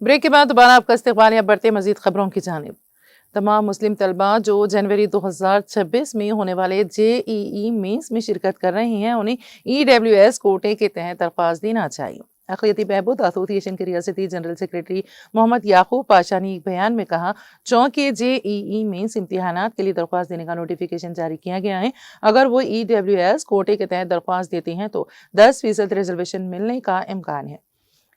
Break के बाद दोबारा आपका इस्तकबाल, या बढ़ते मजीद खबरों की जानिब। तमाम मुस्लिम तलबा जो जनवरी 2026 में होने वाले JEE मेंस में शिरकत कर रहे हैं, उन्हें EWS कोटे के तहत दरख्वास्त देना चाहिए। अक़लियती बहबूद एसोसिएशन के रियासती जनरल सेक्रेटरी मोहम्मद याकूब पाशा ने एक बयान में कहा, चूंकि JEE मेंस इम्तिहानात के लिए दरख्वास्त देने का नोटिफिकेशन जारी किया गया है, अगर वो EWS कोटे के तहत दरख्वास्त देते हैं तो 10% रिजर्वेशन मिलने का इम्कान है।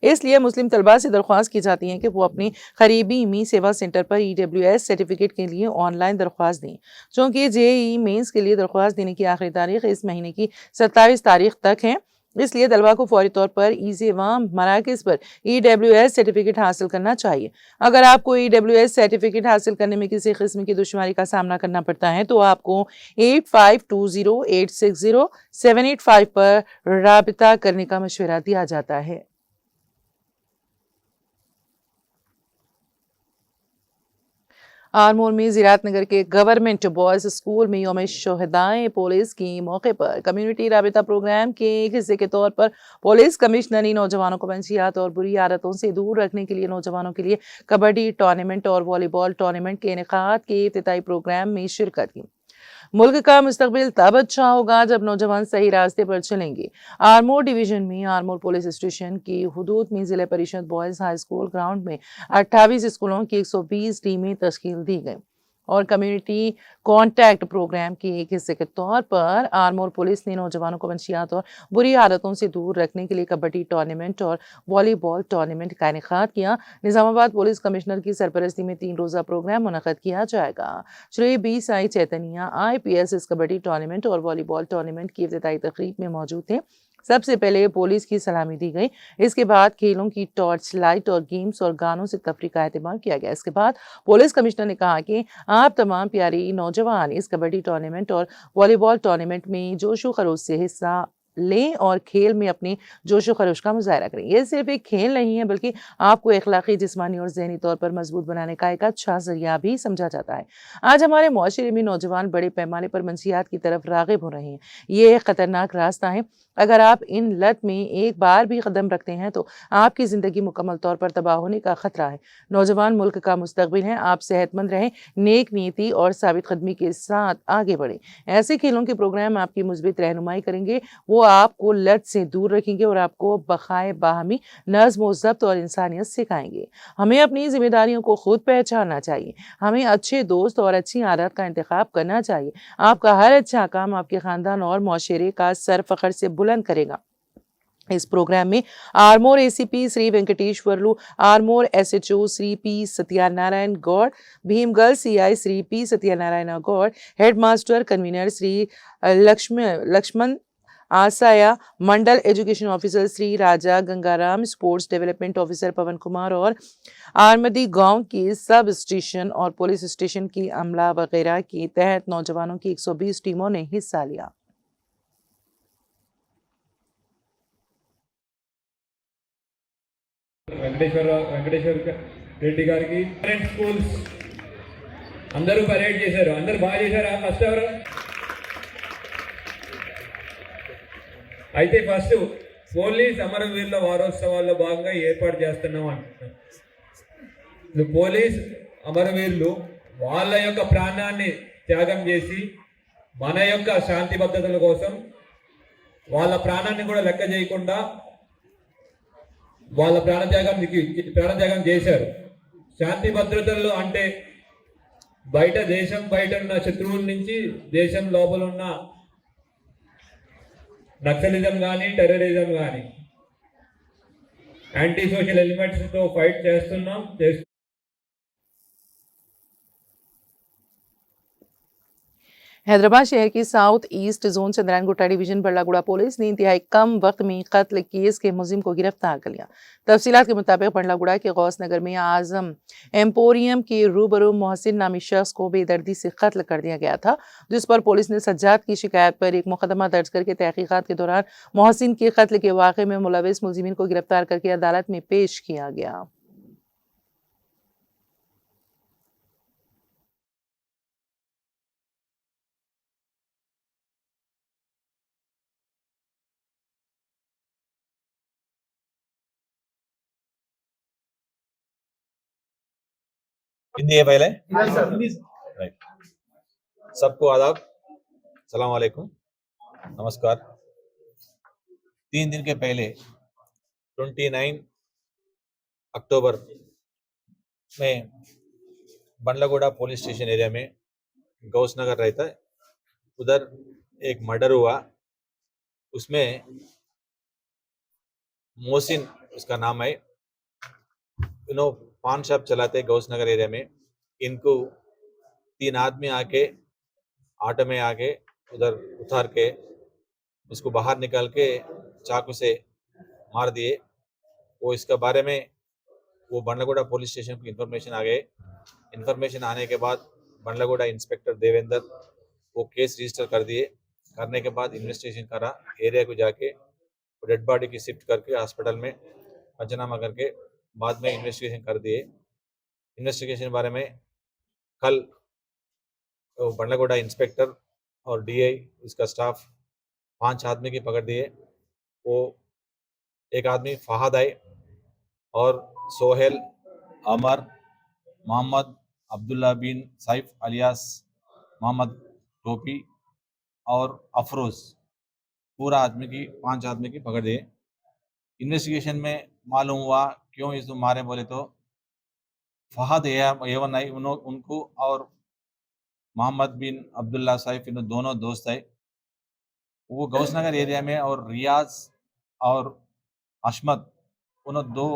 इसलिए मुस्लिम तलबा से दरख्वास्त की जाती है कि वो अपनी करीबी मी सेवा सेंटर पर EWS सर्टिफिकेट के लिए ऑनलाइन दरख्वास्त दें। चूँकि JEE मेंस के लिए दरख्वास्त देने की आखिरी तारीख इस महीने की 27 तारीख तक है, इसलिए तलबा को फौरी तौर पर ई-सेवा मराकज़ पर EWS सर्टिफिकेट हासिल करना चाहिए। अगर आपको EWS सर्टिफिकेट हासिल करने में किसी किस्म की दुश्वारी का सामना करना पड़ता है तो आपको 8520860785 पर राबिता करने का मशवरा दिया जाता है। आरमूर में ज़िरात नगर के गवर्नमेंट बॉयज़ स्कूल में यौम शोहदाए पुलिस के मौके पर कम्युनिटी राबिता प्रोग्राम के एक हिस्से के तौर पर पुलिस कमिश्नर ने नौजवानों को मंशियात और बुरी आदतों से दूर रखने के लिए नौजवानों के लिए कबड्डी टूर्नामेंट और वॉलीबॉल टूर्नामेंट के इनेकाद के इफ्तिताई प्रोग्राम में शिरकत की। मुल्क का मुस्तकबिल तब अच्छा होगा जब नौजवान सही रास्ते पर चलेंगे। आरमूर डिवीजन में आरमूर पुलिस स्टेशन की हुदूद में जिला परिषद बॉयज हाई स्कूल ग्राउंड में 28 स्कूलों की 120 टीमें तश्कील दी गई और कम्युनिटी कॉन्टैक्ट प्रोग्राम के एक हिस्से के तौर पर आरमूर पुलिस ने नौजवानों को मंशियात और बुरी आदतों से दूर रखने के लिए कबड्डी टूर्नामेंट और वॉलीबॉल टूर्नामेंट का इनेकाद किया। निजामाबाद पुलिस कमिश्नर की सरपरस्ती में 3 रोज़ा प्रोग्राम मुनक़द किया जाएगा। श्री बी साई चैतन्या IPS इस कबड्डी टूर्नामेंट और वॉलीबॉल टूर्नामेंट की इफ्तिताई तकरीब में मौजूद थे। सबसे पहले पुलिस की सलामी दी गई, इसके बाद खेलों की टॉर्च लाइट और गेम्स और गानों से तफरीह का एहतमाम किया गया। इसके बाद पुलिस कमिश्नर ने कहा कि आप तमाम प्यारी नौजवान इस कबड्डी टूर्नामेंट और वॉलीबॉल टूर्नामेंट में जोशो खरोश से हिस्सा लें और खेल में अपने जोशो खरोश का मुजाहरा करें। यह सिर्फ एक खेल नहीं है, बल्कि आपको अखलाकी, जिस्मानी और ज़हनी तौर पर मजबूत बनाने का एक अच्छा जरिया भी समझा जाता है। आज हमारे मुआशरे में नौजवान बड़े पैमाने पर मंशियात की तरफ राग़िब हो रहे हैं। ये एक ख़तरनाक रास्ता है। अगर आप इन लत में एक बार भी कदम रखते हैं तो आपकी ज़िंदगी मुकम्मल तौर पर तबाह होने का खतरा है। नौजवान मुल्क का मुस्तकबिल हैं। आप सेहतमंद रहें, नेक नीति और साबित कदमी के साथ आगे बढ़ें। ऐसे खेलों के प्रोग्राम आपकी मुस्बित रहनुमाई करेंगे, वो आपको लत से दूर रखेंगे और आपको बखाए बाहमी, नज़्म व ज़ब्त और इंसानियत सिखाएंगे। हमें अपनी जिम्मेदारियों को खुद पहचानना चाहिए। हमें अच्छे दोस्त और अच्छी आदत का इंतखाब करना चाहिए। आपका हर अच्छा काम आपके ख़ानदान और मुआशरे का सर फ़ख्र से बुलंद करेगा। इस प्रोग्राम में Armoor ACP Shri Venkateshwarlu, Armoor SHO Shri P Satyanarayana Goud, Bheemgal CI Shri P Satyanarayana Goud, headmaster convener Shri Laxman Asaya, mandal education officer Shri Raja Gangaram, sports development officer Pavan Kumar और आरमदी गांव की सब स्टेशन और पुलिस स्टेशन की अमला वगैरह के तहत नौजवानों की 120 टीमों ने हिस्सा लिया। వెంకటేశ్వర రెడ్డి గారికి స్కూల్స్ అందరూ పరేడ్ చేశారు. అందరూ బాగా చేశారా? ఫస్ట్ ఎవరు? అయితే ఫస్ట్ పోలీస్ అమరవీరుల వారోత్సవాల్లో భాగంగా ఏర్పాటు చేస్తున్నాం అంటున్నాం. పోలీస్ అమరవీరులు వాళ్ళ యొక్క ప్రాణాన్ని త్యాగం చేసి మన యొక్క శాంతి భద్రతల కోసం వాళ్ళ ప్రాణాన్ని కూడా లెక్క చేయకుండా వాళ్ళ ప్రాణత్యాగం చేశారు. శాంతి భద్రతలు అంటే దేశం బయట ఉన్న శత్రువుల నుంచి దేశం లోపల ఉన్న నక్సలిజం కానీ, టెర్రరిజం కానీ, యాంటీ సోషల్ ఎలిమెంట్స్ తో ఫైట్ చేస్తున్నాం. हैदराबाद शहर की south east zone Chandrayangutta division Ballaguda police ने इंतहाई कम वक्त में कत्ल केस के मुलजिम को गिरफ्तार कर लिया। तफसीलात के मुताबिक बल्लागुड़ा के गौस नगर में आजम एम्पोरियम के रूबरू मोहसिन नामी शख्स को बेदर्दी से कत्ल कर दिया गया था, जिस पर पुलिस ने सज्जाद की शिकायत पर एक मुकदमा दर्ज करके तहकीकात के दौरान मोहसिन के कत्ल के वाक़े में मुलविस मुलजिमीन को गिरफ्तार करके अदालत में पेश किया गया। हिंदी है पहले, राइट। सबको आदाब, सलाम वालेकुम, नमस्कार। 3 दिन के पहले 29 अक्टूबर में बंडलगोड़ा पुलिस स्टेशन एरिया में गौस नगर रहता है, उधर एक मर्डर हुआ। उसमें मोहसिन उसका नाम है। पान शॉप चलाते गौस नगर एरिया में। इनको 3 आदमी आके ऑटो में आके उधर उतार के उसको बाहर निकाल के चाकू से मार दिए। वो इसके बारे में वो बंडलगोड़ा पुलिस स्टेशन को इन्फॉर्मेशन आ गए। इन्फॉर्मेशन आने के बाद बंडलगोड़ा इंस्पेक्टर देवेंद्र वो केस रजिस्टर कर दिए। करने के बाद इन्वेस्टिगेशन करा, एरिया को जाके डेड बॉडी की शिफ्ट करके हॉस्पिटल में पंचनामा करके बाद में इन्वेस्टिगेशन कर दिए। इन्वेस्टिगेशन बारे में कल बंडलगोड़ा इंस्पेक्टर और डीआई उसका स्टाफ 5 आदमी की पकड़ दिए। वो एक आदमी फहद है और सोहेल, अमर, मोहम्मद अब्दुल्ला बिन सैफ अलियास मोहम्मद टोपी और अफरोज, पूरा आदमी की 5 आदमी की पकड़ दिए। इन्वेस्टिगेशन में मालूम हुआ क्यों इसको मारे बोले तो फहद एवन है उनको और मोहम्मद बिन अब्दुल्ला सैफ इन दोनों दोस्त है। वो गौसनगर एरिया में और रियाज और अशमत उन 2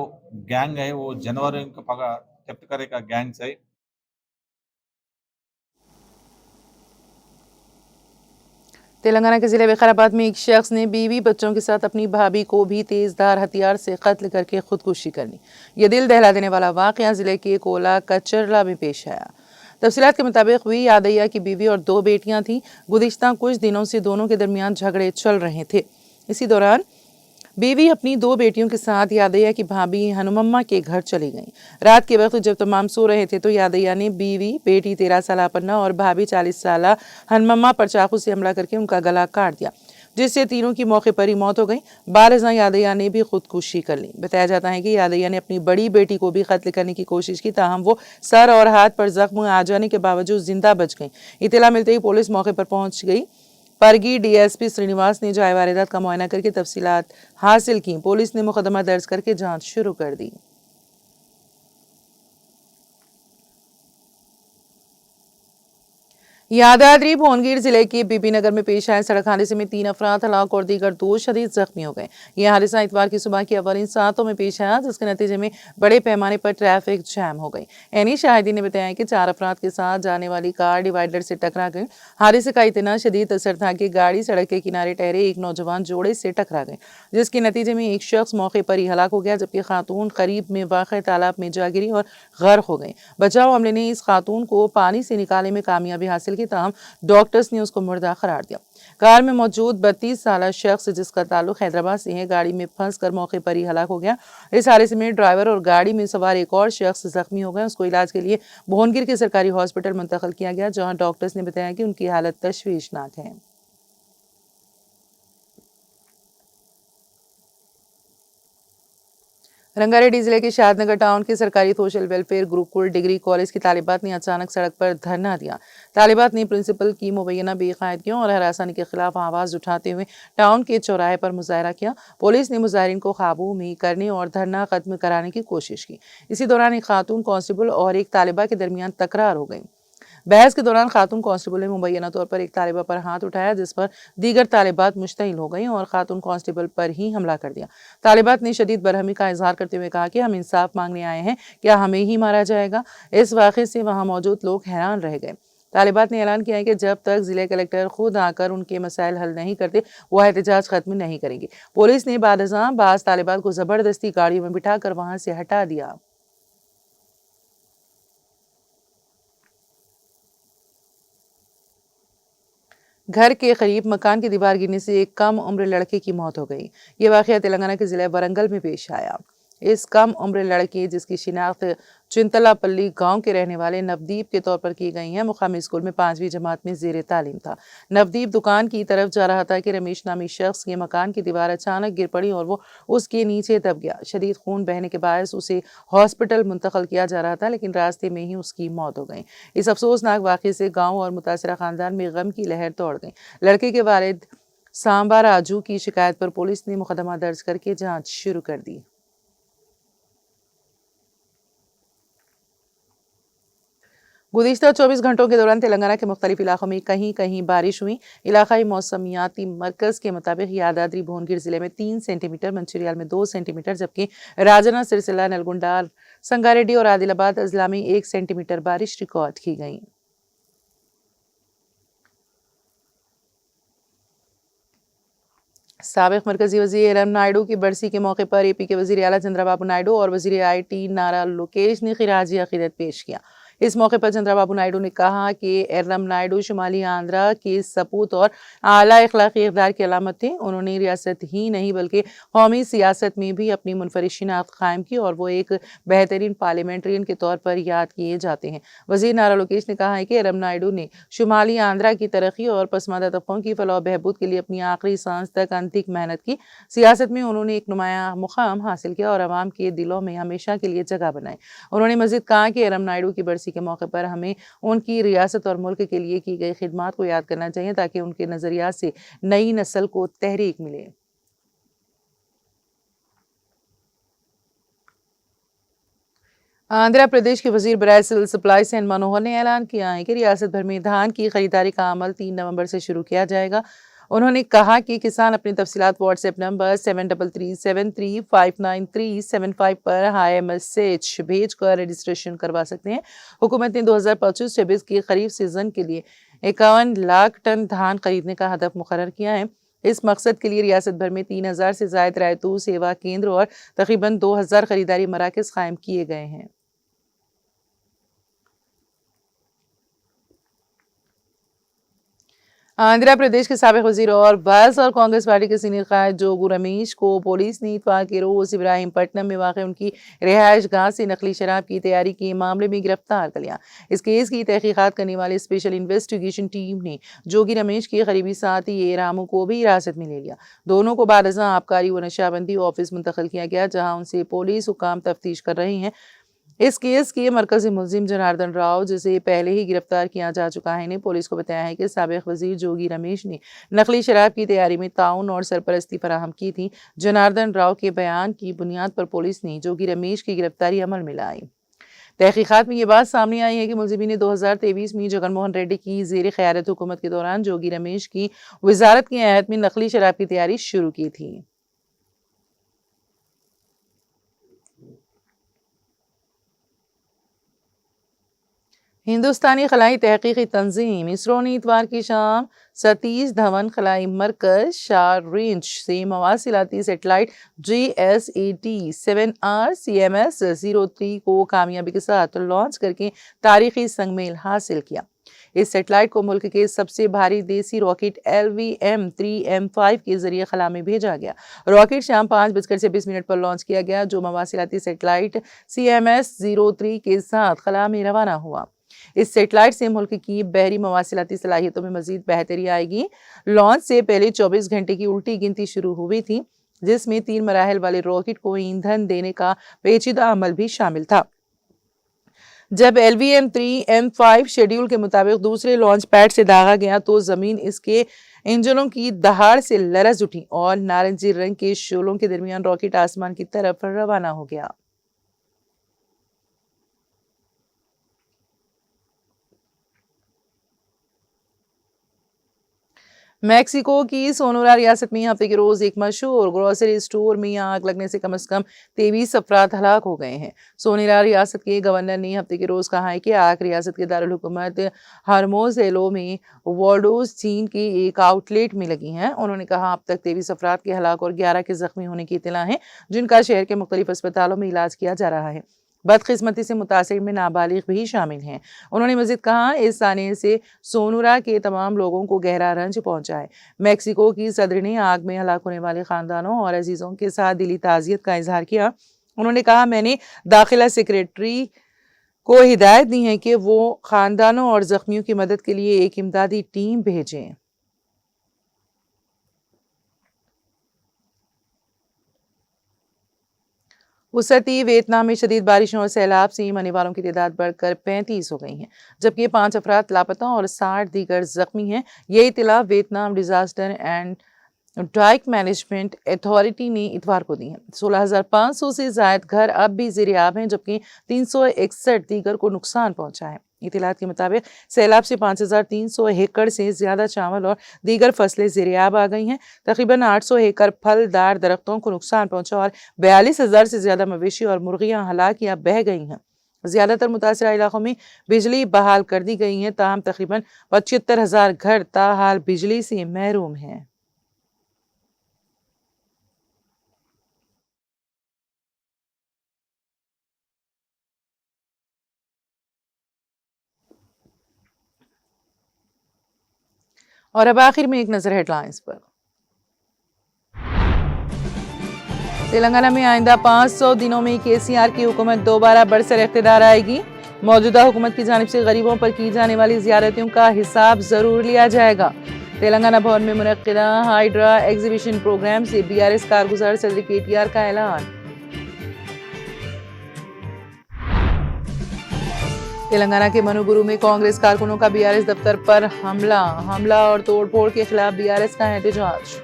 गैंग है। वो जनवरी को पकड़ थेफ्ट करे का गैंग्स है। तेलंगाना के जिले विकाराबाद में एक शख्स ने बीवी बच्चों के साथ अपनी भाभी को भी तेजधार हथियार से कत्ल करके खुदकुशी कर ली। ये दिल दहला देने वाला वाकया जिले के कोला कचरला में पेश आया। तफसीलात के मुताबिक हुई यादैया की बीवी और 2 बेटियां थीं। गुज़िश्ता कुछ दिनों से दोनों के दरमियान झगड़े चल रहे थे। इसी दौरान बीवी अपनी 2 बेटियों के साथ यादैया की भाभी हनुमम्मा के घर चली गई। रात के वक्त जब तमाम सो रहे थे तो यादैया ने बीवी, बेटी 13 साल पन्ना और भाभी 40 साल हनुमम्मा पर चाकू से हमला करके उनका गला काट दिया, जिससे तीनों की मौके पर ही मौत हो गई। बारज़ां यादैया ने भी खुदकुशी कर ली। बताया जाता है कि यादैया ने अपनी बड़ी बेटी को भी कत्ल करने की कोशिश की, ताहम वो सर और हाथ पर जख्म आ जाने के बावजूद जिंदा बच गई। इत्तला मिलते ही पुलिस मौके पर पहुंच गई। परगी डीएसपी श्रीनिवास ने जाए वारदात का मुआयना करके तफसीलात हासिल की। पुलिस ने मुकदमा दर्ज करके जांच शुरू कर दी। यादाद्री भुवनगिर जिले के बीबी नगर में पेश आए सड़क हादसे में 3 अफराद हलाक और दीगर 2 शदीद जख्मी हो गए। यह हादसा इतवार की सुबह के अवलिन सातों में पेश आया, जिसके नतीजे में बड़े पैमाने पर ट्रैफिक जैम हो गई। एनी शाहिदी ने बताया कि 4 अफराद के साथ जाने वाली कार डिवाइडर से टकरा गई। हादसे का इतना शदीद असर था कि गाड़ी सड़क के किनारे ठहरे एक नौजवान जोड़े से टकरा गई, जिसके नतीजे में एक शख्स मौके पर ही हलाक हो गया, जबकि खातून करीब में वाक़ तालाब में जा गिरी और गर्क हो गई। बचाव अमले ने इस खातून को पानी से निकालने में कामयाबी हासिल की, ताहम डॉक्टर्स ने उसको मुर्दा करार दिया। कार में मौजूद 32 साल शख्स, जिसका ताल्लुक हैदराबाद से है, गाड़ी में फंसकर मौके पर ही हलाक हो गया। इस हादसे में ड्राइवर और गाड़ी में सवार एक और शख्स जख्मी हो गए। उसको इलाज के लिए भुवनगिर के सरकारी हॉस्पिटल मुंतकिल किया गया, जहां डॉक्टर्स ने बताया कि उनकी हालत तशवीशनाक है। रंगारेड्डी जिले के शादनगर टाउन के सरकारी social welfare Gurukul degree college की तालिबात ने अचानक सड़क पर धरना दिया। तालिबात ने प्रिंसिपल की मुबैना बेकायदगियों और हरासानी के खिलाफ आवाज उठाते हुए टाउन के चौराहे पर मुजाहरा किया। पुलिस ने मुजाहरीन को काबू में करने और धरना खत्म कराने की कोशिश की। इसी दौरान एक खातून कांस्टेबल और एक तालिबा के दरमियान तकरार हो गई। बहस के दौरान खातून कांस्टेबल ने मुबैना तौर पर एक तालिबा पर हाथ उठाया, जिस पर दीगर तालिबात मुश्तइल हो गईं और खातून कांस्टेबल पर ही हमला कर दिया। तालिबात ने शदीद बरहमी का इजहार करते हुए कहा कि हम इंसाफ मांगने आए हैं, क्या हमें ही मारा जाएगा। इस वाक़े से वहां मौजूद लोग हैरान रह गए। तालिबात ने ऐलान किया है कि जब तक जिले कलेक्टर खुद आकर उनके मसाइल हल नहीं करते, वह एहतजाज खत्म नहीं करेंगे। पुलिस ने बादशाह बाज तालिबात को जबरदस्ती गाड़ियों में बिठाकर वहां से हटा दिया। घर के करीब मकान की दीवार गिरने से एक कम उम्र लड़के की मौत हो गई। ये वाकया तेलंगाना के जिले वरंगल में पेश आया। इस कम उम्र लड़के, जिसकी शिनाख्त चिंतलापल्ली गांव के रहने वाले नवदीप के तौर पर की गई है, मुकामी स्कूल में 5वीं जमात में जेर तालीम था। नवदीप दुकान की तरफ जा रहा था कि रमेश नामी शख्स के मकान की दीवार अचानक गिर पड़ी और वो उसके नीचे दब गया। शदीद खून बहने के बायस उसे हॉस्पिटल मुंतकिल किया जा रहा था, लेकिन रास्ते में ही उसकी मौत हो गई। इस अफसोसनाक वाक़े से गाँव और मुतासरा खानदान में गम की लहर दौड़ गई। लड़के के वालिद सांबा राजू की शिकायत पर पुलिस ने मुकदमा दर्ज करके जांच शुरू कर दी। गुज़िश्ता 24 घंटों के दौरान तेलंगाना के मुख्तलिफ इलाकों में कहीं कहीं बारिश हुई। इलाकाई मौसमियाती मरकज़ के मुताबिक यादाद्री भुवनगिर जिले में 3 सेंटीमीटर, मंचिरियाल में 2 सेंटीमीटर, जबकि राजना, सिरसिला, नलगुंडा, संगारेड्डी और आदिलाबाद अजला में 1 सेंटीमीटर बारिश रिकॉर्ड की गई। साबिक मरकजी वज़ीर एरम नायडू की बरसी के मौके पर एपी के वज़ीर आला चंद्राबाबू नायडू और वज़ीर IT नारा लोकेश ने खिराजी अकीदत पेश किया। इस मौके पर चंद्राबाबू नायडू ने कहा कि एरम नायडू शुमाली आंध्रा के सपूत और आला अखलाकी इक़दार की अलामत थे। उन्होंने रियासत ही नहीं बल्कि कौमी सियासत में भी अपनी मुनफरिद शिनाख्त कायम की और वो एक बेहतरीन पार्लियामेंट्रियन के तौर पर याद किए जाते हैं। वज़ीर नारा लोकेश ने कहा है कि एरम नायडू ने शुमाली आंध्रा की तरक्की और पसमानदा तबकों की फलाह बहबूद के लिए अपनी आखिरी सांस तक अनथिक मेहनत की। सियासत में उन्होंने एक नुमाया मुकाम हासिल किया और आवाम के दिलों में हमेशा के लिए जगह बनाई। उन्होंने मज़ीद कहा कि एरम नायडू की बरसी के मौके पर हमें उनकी रियासत और मुल्क के लिए की गई खिदमात को याद करना चाहिए, ताकि उनके नजरिया से नई नस्ल को तहरीक मिले। आंध्र प्रदेश के वजीर बराए सिविल सप्लाई एन मनोहर ने ऐलान किया है कि रियासत भर में धान की खरीदारी का अमल 3 नवंबर से शुरू किया जाएगा। उन्होंने कहा कि किसान अपनी तफसीलात व्हाट्सएप नंबर 7337359375 पर हाई मैसेज भेज कर रजिस्ट्रेशन करवा सकते हैं। हुकूमत ने 2025-26 की खरीफ सीजन के लिए 51 लाख टन धान खरीदने का हदफ मुकर्रर किया है। इस मकसद के लिए रियासत भर में 3000 से ज़ायद रायतू सेवा केंद्र और तकरीबन 2000 खरीदारी मराकज़ कायम किए गए हैं। आंध्र प्रदेश के साबिक वजीर और वाइस और कांग्रेस पार्टी के सीनियर कायद जोगू रमेश को पुलिस ने इतवार के रोज इब्राहिमपट्टनम में वाक़ उनकी रिहाइश गाह से नकली शराब की तैयारी के मामले में गिरफ्तार कर लिया। इस केस की तहकीकात करने वाली स्पेशल इन्वेस्टिगेशन टीम ने जोगी रमेश के करीबी साथी ए रामू को भी हिरासत में ले लिया। दोनों को बारज़ा आबकारी व नशाबंदी ऑफिस मुंतकिल किया गया, जहाँ उनसे पुलिस हुकाम तफ्तीश कर रहे हैं। इस केस के मरकजी मुलजिम जनार्दन राव, जिसे पहले ही गिरफ्तार किया जा चुका है, ने पुलिस को बताया है कि साबिक वजीर जोगी रमेश ने नकली शराब की तैयारी में ताउन और सरपरस्ती फराहम की थी। जनार्दन राव के बयान की बुनियाद पर पुलिस ने जोगी रमेश की गिरफ्तारी अमल में लाई। तहकीकात में ये बात सामने आई है कि मुलजिमी ने 2023 में जगनमोहन रेड्डी की ज़ेर क़यादत हुकूमत के दौरान जोगी रमेश की वजारत की अहद में नकली शराब की तैयारी शुरू की थी। हिंदुस्तानी खलाई तहकीकी तंजीम इसरो ने इतवार की शाम सतीश धवन खलाई मरकज शार रेंज से मवासिलाती सेटेलाइट GSAT-7R CMS-03 को कामयाबी के साथ लॉन्च करके तारीखी संगमेल हासिल किया। इस सेटेलाइट को मुल्क के सबसे भारी देसी रॉकेट LVM-3M5 के जरिए खला में भेजा गया। रॉकेट शाम 5:26 पर लॉन्च किया गया, जो मवासिलाती सेटेलाइट CMS-03 के साथ खला में रवाना हुआ। इस सेटेलाइट से मुल्क की बहरी मवासिलाती सलाहियतों में मजीद बेहतरी आएगी। लॉन्च से पहले 24 घंटे की उल्टी गिनती शुरू हुई थी, जिसमें 3 मराहल वाले रॉकेट को ईंधन देने का पेचीदा अमल भी शामिल था। जब LVM-3M5 शेड्यूल के मुताबिक दूसरे लॉन्च पैड से दागा गया तो जमीन इसके इंजनों की दहाड़ से लरज उठी और नारंगी रंग के शोलों के दरमियान रॉकेट आसमान की तरफ रवाना हो गया। मैक्सिको की सोनोरा रियासत में हफ्ते के रोज एक मशहूर ग्रोसरी स्टोर में आग लगने से कम 23 अफराद हलाक हो गए हैं। सोनोरा रियासत के गवर्नर ने हफ्ते के रोज कहा है कि आग रियासत के दारुल हुकूमत हरमोज़ेलो में वॉर्डोज चीन के एक आउटलेट में लगी हैं। उन्होंने कहा अब तक 23 अफराद के हलाक और 11 के जख्मी होने की इत्तला है, जिनका शहर के मुख्तलिफ अस्पतालों में इलाज किया जा रहा है। बदकिस्मती से मुतासिर में नाबालिग भी शामिल हैं। उन्होंने मजीद कहा इस साने से सोनोरा के तमाम लोगों को गहरा रंज पहुंचा है। मैक्सिको की सदर ने आग में हलाक होने वाले खानदानों और अजीजों के साथ दिली ताज़ियत का इजहार किया। उन्होंने कहा, मैंने दाखिला सेक्रेटरी को हिदायत दी है कि वो खानदानों और जख्मियों की मदद के लिए एक इमदादी टीम भेजें। वसती वियतनाम में शदीद बारिशों और सैलाब से मरने वालों की तादाद बढ़कर 35 हो गई है, जबकि 5 अफराद लापता और 60 दीगर जख्मी हैं। ये इत्तला वियतनाम डिजास्टर एंड ड्राइक मैनेजमेंट अथॉरिटी ने इतवार को दी है। 16,500 से ज्यादा घर अब भी ज़ेर-ए-आब हैं, जबकि 361 दीगर को नुकसान पहुंचा है। इत्तलात के मुताबिक सैलाब से 5,300 एकड़ से ज्यादा चावल और दीगर फसलें ज़ेर-ए-आब आ गई हैं। तकरीबन 800 एकड़ फलदार दरख्तों को नुकसान पहुंचा और 42,000 से ज्यादा मवेशी और मुर्गियां हलाक या बह गई हैं। ज्यादातर मुतासरा इलाकों में बिजली बहाल कर दी गई है, ताहम तकरीबन 75,000 घर ताहाल बिजली से महरूम हैं। और अब आखिर में एक नजर हेडलाइंस पर। तेलंगाना में आइंदा 500 दिनों में केसीआर की हुकूमत दोबारा बरसर इख्तिदार आएगी। मौजूदा हुकूमत की जानिब से गरीबों पर की जाने वाली ज़ियारतों का हिसाब जरूर लिया जाएगा। तेलंगाना भवन में मुनक्किदा हाइड्रा एग्जीबिशन प्रोग्राम से BRS कारगुजार सदर KTR का ऐलान। तेलंगाना के मनुगुरु में कांग्रेस कारकुनों का BRS दफ्तर पर हमला और तोड़फोड़ के खिलाफ BRS का एहतजाज।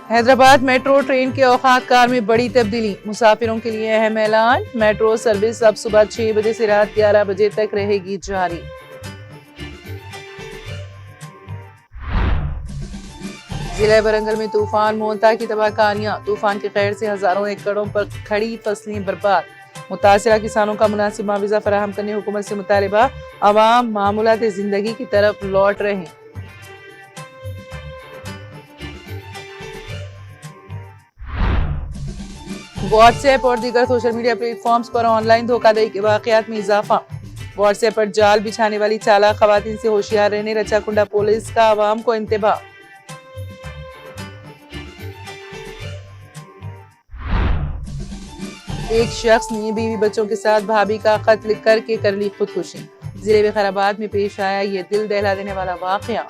हैदराबाद मेट्रो ट्रेन के औकात कार में बड़ी तब्दीली, मुसाफिरों के लिए अहम ऐलान। मेट्रो सर्विस अब सुबह 6 बजे से रात 11 बजे तक रहेगी जारी। जिला वरंगल में तूफान मोंता की तबाहकारियां, तूफान के कहर से हजारों एकड़ों पर खड़ी फसलें बर्बाद। मुतासिरा किसानों का मुनासिब मुआवजा फराहम करने हुकूमत से मुतालिबा, अवाम मामूलात जिंदगी की तरफ लौट रहे। व्हाट्सएप और दीगर सोशल मीडिया प्लेटफॉर्म्स पर ऑनलाइन धोखाधड़ी के वाकयात में इजाफा। व्हाट्सएप पर जाल बिछाने वाली चालाक खवातीन से होशियार रहने रचाकुंडा पुलिस का अवाम को इंतबाह। एक शख्स ने बीवी बच्चों के साथ भाभी का खत लिख करके कर ली खुदकुशी। जिले में खैराबाद में पेश आया ये दिल दहला देने वाला वाकया।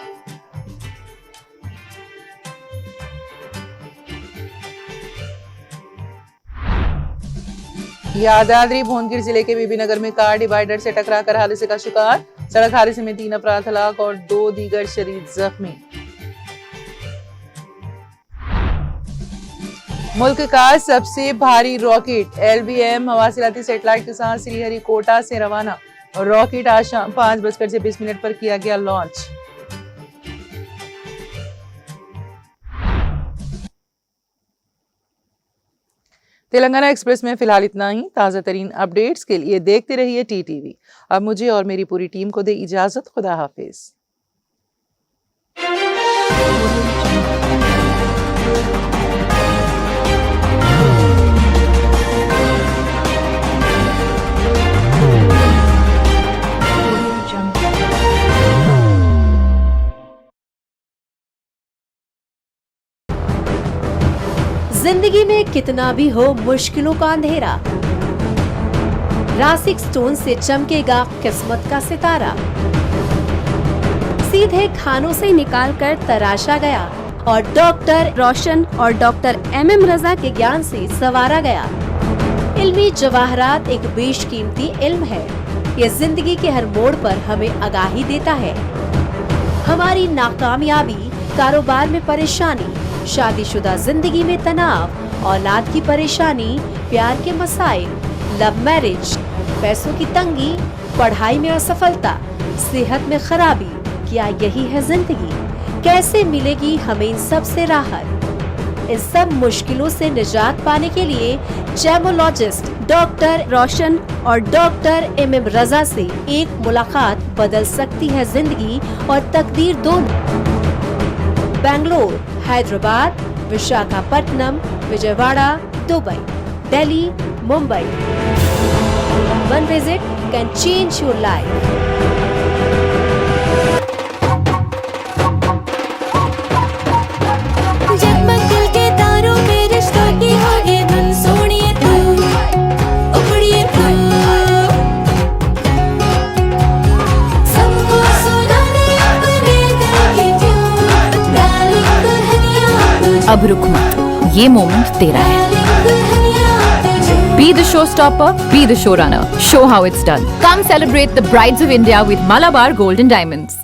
यादाद्री भुवनगिर जिले के बीबीनगर में कार डिवाइडर से टकराकर हादसे का शिकार। सड़क हादसे में 3 अफराद हलाक और 2 दीगर शदीद जख्मी। मुल्क का सबसे भारी रॉकेट LVM मवासिलाती सैटेलाइट के साथ श्रीहरिकोटा से रवाना। रॉकेट आज शाम 5:20 पर किया गया लॉन्च। तेलंगाना एक्सप्रेस में फिलहाल इतना ही। ताज़ा तरीन अपडेट्स के लिए देखते रहिए TTV। अब मुझे और मेरी पूरी टीम को दे इजाजत। खुदा हाफिज। जिंदगी में कितना भी हो मुश्किलों का अंधेरा, रासिक स्टोन से चमकेगा किस्मत का सितारा। सीधे खानों से निकालकर तराशा गया और डॉक्टर रोशन और डॉक्टर MM रजा के ज्ञान से संवारा गया। इल्मी जवाहरात एक बेशकीमती इल्म है। ये जिंदगी के हर मोड़ पर हमें आगाही देता है। हमारी नाकामयाबी, कारोबार में परेशानी, शादीशुदा जिंदगी में तनाव, औलाद की परेशानी, प्यार के मसाइल, लव मैरिज, पैसों की तंगी, पढ़ाई में असफलता, सेहत में खराबी, क्या यही है जिंदगी? कैसे मिलेगी हमें इन सब से राहत? इन सब मुश्किलों से निजात पाने के लिए जेमोलॉजिस्ट डॉक्टर रोशन और डॉक्टर MM रजा से एक मुलाकात बदल सकती है जिंदगी और तकदीर दोनों। Bangalore, Hyderabad, Visakhapatnam, Vijayawada, Dubai, Delhi, Mumbai. One visit can change your life. अब रुक मत, ये मोमेंट तेरा है। Be the showstopper, be the showrunner. Show how it's done. Come celebrate the Brides of India with Malabar Gold and Diamonds.